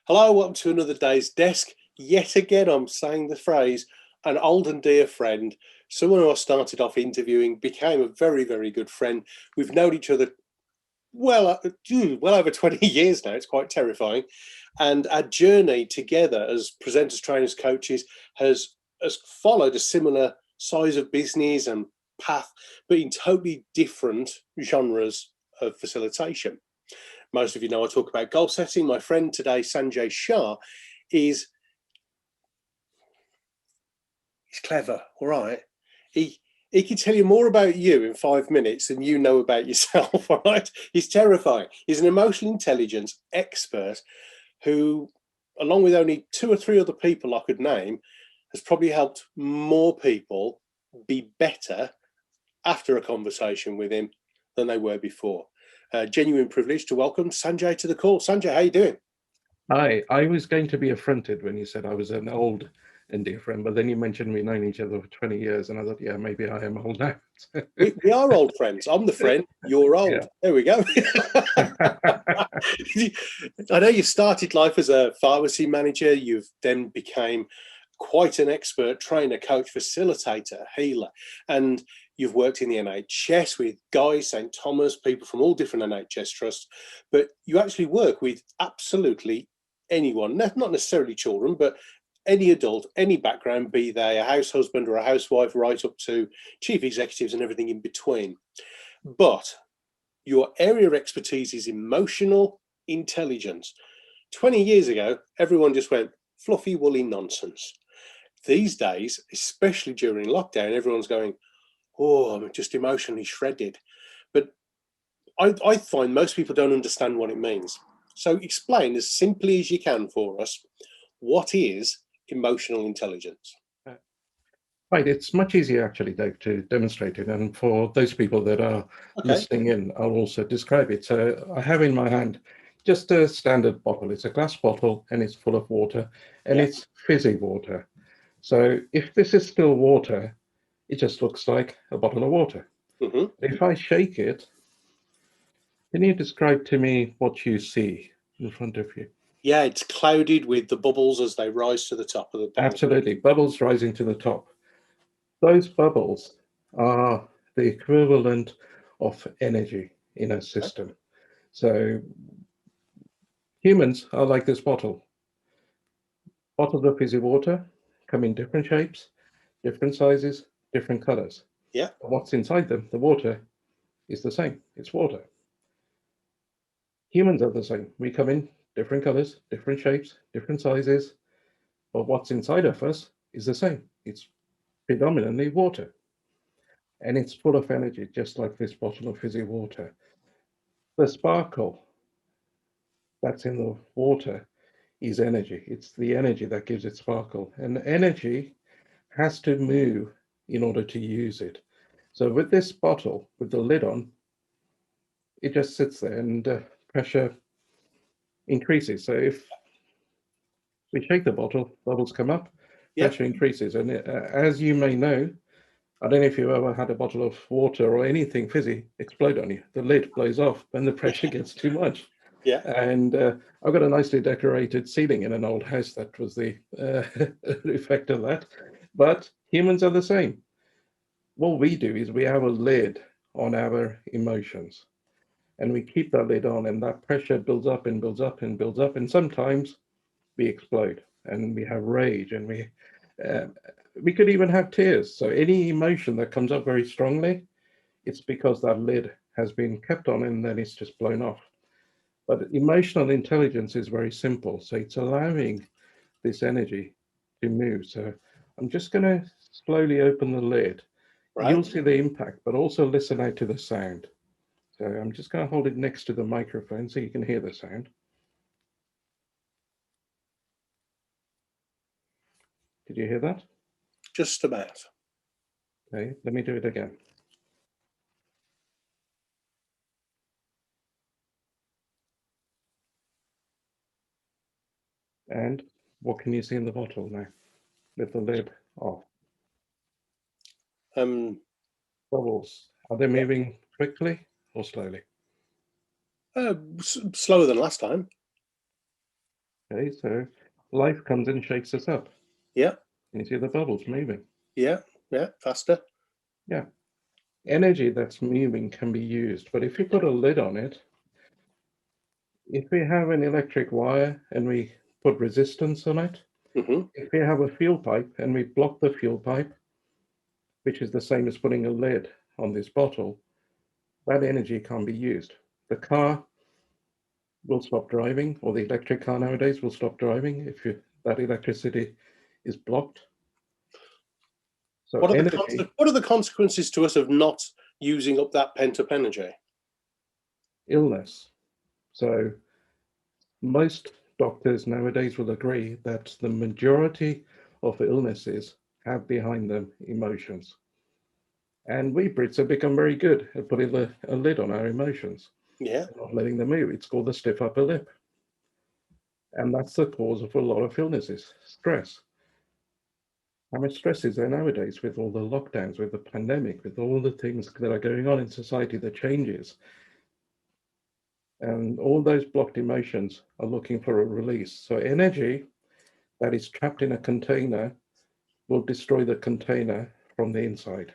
Hello, welcome to another day's desk. Yet again, I'm saying the phrase, an old and dear friend, someone who I started off interviewing, became a very, very good friend. We've known each other well over 20 years now. It's quite terrifying. And our journey together as presenters, trainers, coaches has followed a similar size of business and path, but in totally different genres of facilitation. Most of you know I talk about goal setting. My friend today, Sanjay Shah, he's clever, all right? He can tell you more about you in 5 minutes than you know about yourself, all right? He's terrifying. He's an emotional intelligence expert who, along with only 2 or 3 other people I could name, has probably helped more people be better after a conversation with him than they were before. Genuine privilege to welcome Sanjay to the call. Sanjay, how you doing? Hi, I was going to be affronted when you said I was an old and dear friend, but then you mentioned we've known each other for 20 years, and I thought, yeah, maybe I am old now. We are old friends. I'm the friend, you're old. Yeah. There we go. I know you started life as a pharmacy manager. You've then became quite an expert trainer, coach, facilitator, healer, and you've worked in the NHS with Guy, St Thomas, people from all different NHS trusts, but you actually work with absolutely anyone, not necessarily children, but any adult, any background, be they a house husband or a housewife, right up to chief executives and everything in between. But your area of expertise is emotional intelligence. 20 years ago, everyone just went fluffy, woolly nonsense. These days, especially during lockdown, everyone's going, oh, I'm just emotionally shredded. But I find most people don't understand what it means. So explain as simply as you can for us, what is emotional intelligence? Right, it's much easier actually, Dave, to demonstrate it. And for those people that are Okay. listening in, I'll also describe it. So I have in my hand just a standard bottle. It's a glass bottle and it's full of water, and Yeah. it's fizzy water. So if this is still water, it just looks like a bottle of water. Mm-hmm. If I shake it, can you describe to me what you see in front of you? Yeah, it's clouded with the bubbles as they rise to the top of the bottle. Absolutely, bubbles rising to the top. Those bubbles are the equivalent of energy in a Okay. system. So humans are like this bottle. Bottles of fizzy water come in different shapes, different sizes, different colors. Yeah. But what's inside them, the water, is the same. It's water. Humans are the same. We come in different colors, different shapes, different sizes, but what's inside of us is the same. It's predominantly water. And it's full of energy, just like this bottle of fizzy water. The sparkle that's in the water is energy. It's the energy that gives it sparkle. And energy has to move in order to use it. So with this bottle, with the lid on, it just sits there and pressure increases. So if we shake the bottle, bubbles come up, Yeah. pressure increases. And as you may know, I don't know if you've ever had a bottle of water or anything fizzy explode on you. The lid blows off when the pressure gets too much. Yeah. And I've got a nicely decorated ceiling in an old house. That was the effect of that. But humans are the same. What we do is we have a lid on our emotions, and we keep that lid on, and that pressure builds up and builds up and builds up. And sometimes we explode and we have rage, and uh, we could even have tears. So any emotion that comes up very strongly, it's because that lid has been kept on and then it's just blown off. But emotional intelligence is very simple. So it's allowing this energy to move. So I'm just going to slowly open the lid. Right. You'll see the impact, but also listen out to the sound. So I'm just going to hold it next to the microphone so you can hear the sound. Did you hear that? Just about. Okay, let me do it again. And what can you see in the bottle now with the lid off? Um, Bubbles. Are they yeah. moving quickly or slowly? Slower than last time. Okay, so life comes and shakes us up. Yeah, And you see the bubbles moving. yeah, yeah, faster. Yeah. Energy that's moving can be used, but if you put a lid on it, if we have an electric wire and we put resistance on it, Hmm. if we have a fuel pipe and we block the fuel pipe, which is the same as putting a lid on this bottle, that energy can't be used. The car will stop driving, or the electric car nowadays will stop driving if that electricity is blocked. So energy, What are the consequences to us of not using up that pent up energy? illness. So most doctors nowadays will agree that the majority of illnesses have behind them emotions. And we Brits have become very good at putting a lid on our emotions, Yeah, not letting them move. It's called the stiff upper lip. And that's the cause of a lot of illnesses, stress. How much stress is there nowadays with all the lockdowns, with the pandemic, with all the things that are going on in society, the changes? And all those blocked emotions are looking for a release. So energy that is trapped in a container will destroy the container from the inside.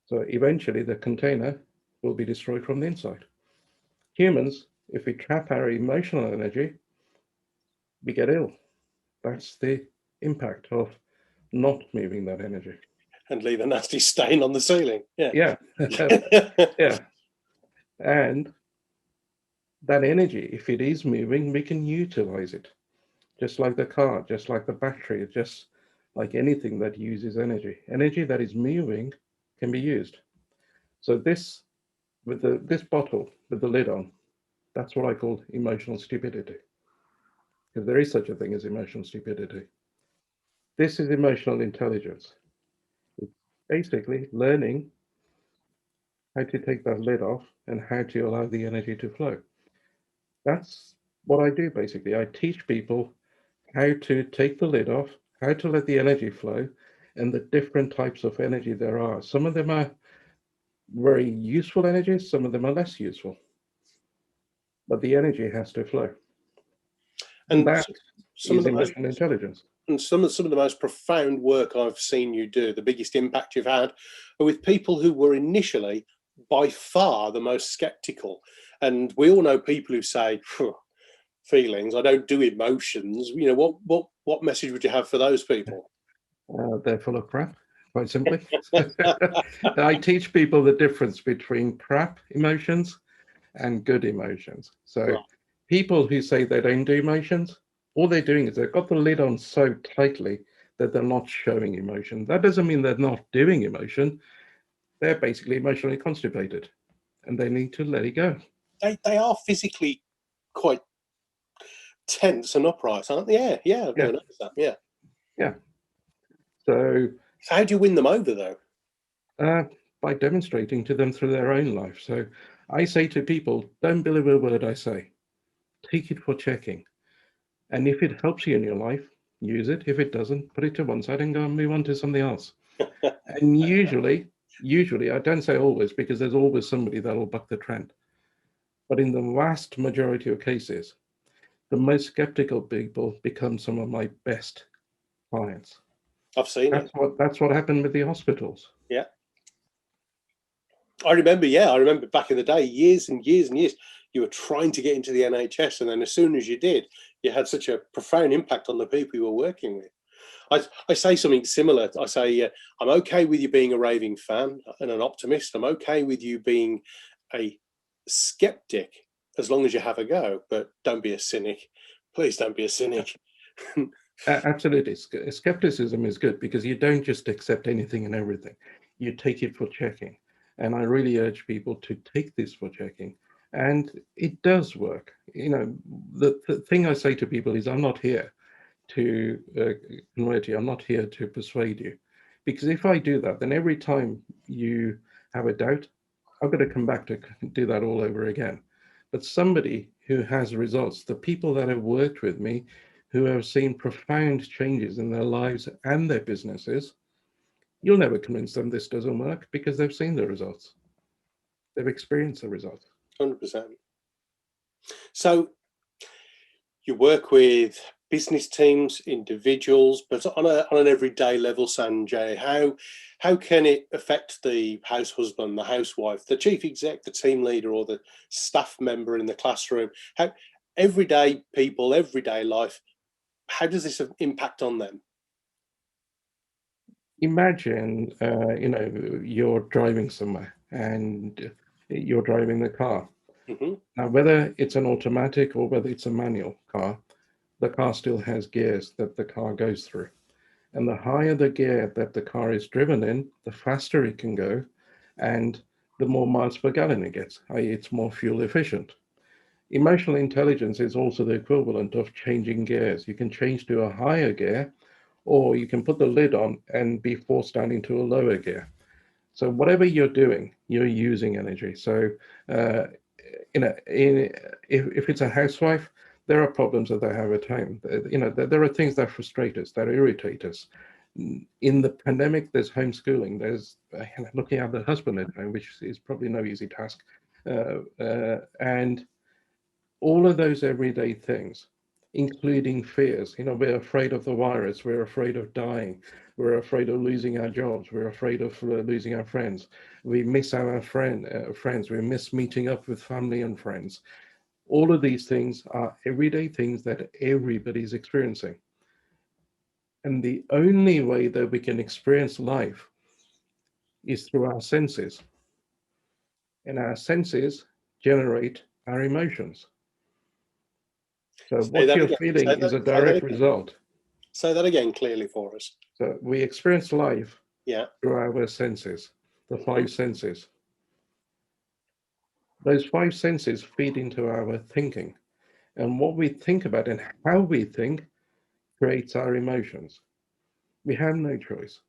So eventually the container will be destroyed from the inside. Humans, if we trap our emotional energy, we get ill. That's the impact of not moving that energy. and leave a nasty stain on the ceiling. Yeah. Yeah, yeah. And that energy, if it is moving, we can utilize it. Just like the car, just like the battery, just like anything that uses energy. Energy that is moving can be used. So this, with this bottle with the lid on, that's what I call emotional stupidity. Because there is such a thing as emotional stupidity. This is emotional intelligence. It's basically learning how to take that lid off and how to allow the energy to flow. That's what I do basically. I teach people how to take the lid off, how to let the energy flow, and the different types of energy there are. Some of them are very useful energies, some of them are less useful, but the energy has to flow. And and that some of is the most emotional intelligence. and some of the most profound work I've seen you do, the biggest impact you've had, are with people who were initially by far the most skeptical. And we all know people who say, feelings, I don't do emotions. You know, what message would you have for those people? They're full of crap, quite simply. I teach people the difference between crap emotions and good emotions. So Right. people who say they don't do emotions, all they're doing is they've got the lid on so tightly that they're not showing emotion. That doesn't mean they're not doing emotion. They're basically emotionally constipated and they need to let it go. They are physically quite tense and upright, aren't they? Yeah, yeah, I've Yeah, never noticed that. Yeah. yeah. So So how do you win them over though? uh, by demonstrating to them through their own life. So I say to people, don't believe a word I say. Take it for checking. And if it helps you in your life, use it. If it doesn't, put it to one side and go and move on to something else. And usually, I don't say always because there's always somebody that'll buck the trend. But in the vast majority of cases, the most skeptical people become some of my best clients. I've seen it. That's what happened with the hospitals. Yeah. I remember, yeah, I remember back in the day, years and years and years, you were trying to get into the NHS, and then as soon as you did, you had such a profound impact on the people you were working with. I say something similar. I say, I'm okay with you being a raving fan and an optimist. I'm okay with you being a skeptic as long as you have a go, but don't be a cynic. Please don't be a cynic. Absolutely. Skepticism is good because you don't just accept anything and everything. You take it for checking. And I really urge people to take this for checking. And it does work. You know, the thing I say to people is I'm not here to convert you. I'm not here to persuade you. Because if I do that, then every time you have a doubt, I've got to come back to do that all over again. But somebody who has results, the people that have worked with me, who have seen profound changes in their lives and their businesses, you'll never convince them this doesn't work because they've seen the results. They've experienced the results. 100%. So You work with business teams, individuals, but on an everyday level, Sanjay, how can it affect the house husband, the housewife, the chief exec, the team leader, or the staff member in the classroom? How everyday people, everyday life, how does this impact on them? Imagine, you're driving somewhere and you're driving the car. Mm-hmm. Now, whether it's an automatic or whether it's a manual car, the car still has gears that the car goes through. And the higher the gear that the car is driven in, the faster it can go and the more miles per gallon it gets, i.e. it's more fuel efficient. Emotional intelligence is also the equivalent of changing gears. You can change to a higher gear, or you can put the lid on and be forced down into a lower gear. So whatever you're doing, you're using energy. So, uh, if it's a housewife, there are problems that they have at home. There are things that frustrate us, that irritate us. In the pandemic, there's homeschooling. There's looking after the husband at home, which is probably no easy task. And all of those everyday things, including fears. We're afraid of the virus. We're afraid of dying. We're afraid of losing our jobs. We're afraid of losing our friends. We miss our friends. We miss meeting up with family and friends. All of these things are everyday things that everybody's experiencing. And the only way that we can experience life is through our senses. And our senses generate our emotions. So Say what that you're again. feeling is a direct result. Say that again clearly for us. So we experience life Yeah. through our senses, the Mm-hmm. 5 senses. Those 5 senses feed into our thinking. And what we think about and how we think creates our emotions. We have no choice.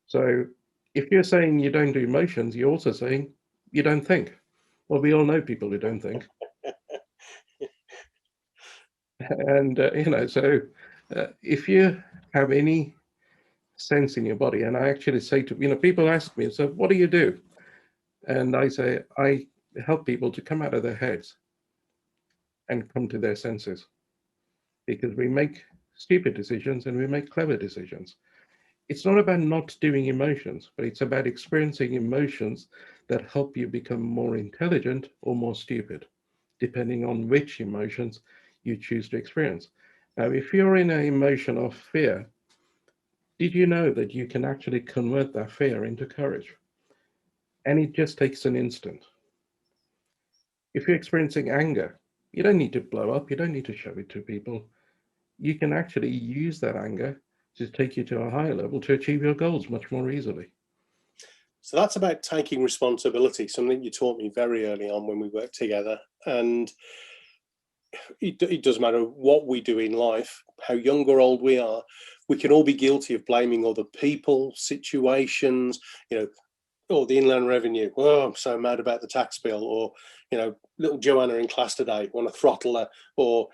So if you're saying you don't do emotions, you're also saying you don't think. Well, we all know people who don't think. And, so if you have any sense in your body, and I actually say to, people ask me, so what do you do? And I say, I help people to come out of their heads and come to their senses, because we make stupid decisions and we make clever decisions. It's not about not doing emotions, but it's about experiencing emotions that help you become more intelligent or more stupid, depending on which emotions you choose to experience. Now, if you're in an emotion of fear, did you know that you can actually convert that fear into courage? And it just takes an instant. If you're experiencing anger, you don't need to blow up, you don't need to show it to people. You can actually use that anger to take you to a higher level to achieve your goals much more easily. So that's about taking responsibility, something you taught me very early on when we worked together. And it doesn't matter what we do in life, how young or old we are, we can all be guilty of blaming other people, situations, or the Inland Revenue. Oh, I'm so mad about the tax bill. Or, little Joanna in class today, want to throttle her. Or,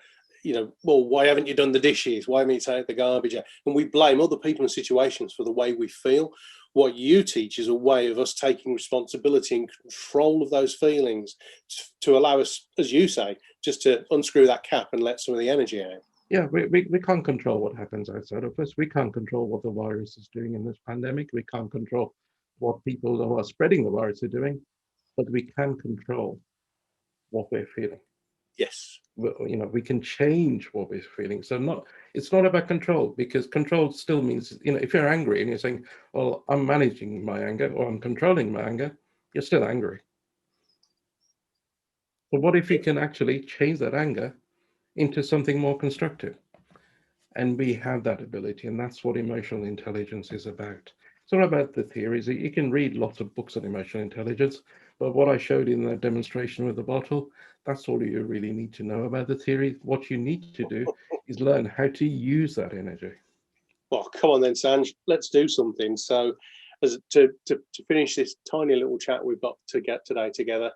well, why haven't you done the dishes? Why haven't you taken the garbage out? And we blame other people and situations for the way we feel. What you teach is a way of us taking responsibility and control of those feelings to allow us, as you say, just to unscrew that cap and let some of the energy out. Yeah, we can't control what happens outside of us. We can't control what the virus is doing in this pandemic. We can't control what people who are spreading the virus are doing, but we can control what we're feeling. Yes. We can change what we're feeling. So it's not about control, because control still means, if you're angry and you're saying, well, I'm managing my anger or I'm controlling my anger, you're still angry. But what if you can actually change that anger into something more constructive? And we have that ability, and that's what emotional intelligence is about. It's not about the theories. You can read lots of books on emotional intelligence, but what I showed in the demonstration with the bottle, that's all you really need to know about the theory. What you need to do is learn how to use that energy. Well, come on then, Sanj, let's do something. So, as to finish this tiny little chat we've got to get today together,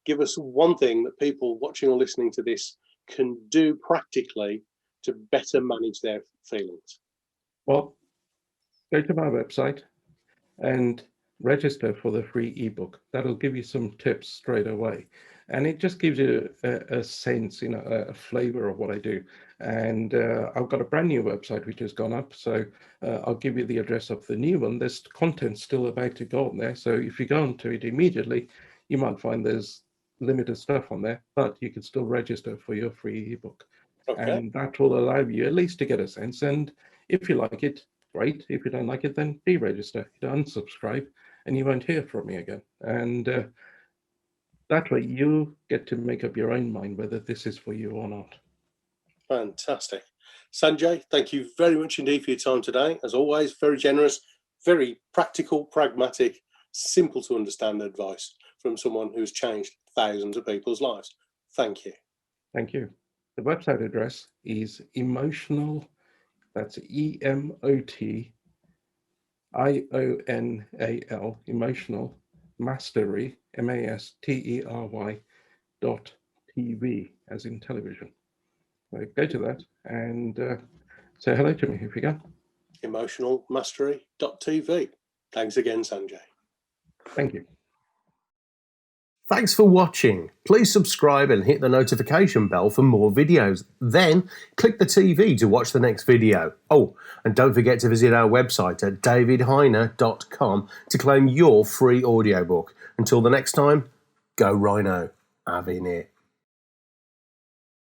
give us one thing that people watching or listening to this can do practically to better manage their feelings. Well, go to my website and register for the free ebook. That'll give you some tips straight away. And it just gives you a sense, a flavor of what I do. And I've got a brand new website which has gone up. So I'll give you the address of the new one. There's content still about to go on there. So if you go onto it immediately, you might find there's limited stuff on there, but you can still register for your free ebook. Okay. And that will allow you at least to get a sense. And if you like it, great. If you don't like it, then deregister, unsubscribe, and you won't hear from me again. And that way you get to make up your own mind whether this is for you or not. Fantastic. Sanjay, thank you very much indeed for your time today. As always, very generous, very practical, pragmatic, simple to understand advice from someone who's changed thousands of people's lives. Thank you. Thank you. The website address is emotional, that's EMOTIONAL, emotional mastery, MASTERY.TV, as in television. So go to that and say hello to me if you can. Emotionalmastery.tv. Thanks again, Sanjay. Thank you. Thanks for watching. Please subscribe and hit the notification bell for more videos. Then click the TV to watch the next video. Oh, and don't forget to visit our website at davidhyner.com to claim your free audiobook. Until the next time, go Rhino. Avinit.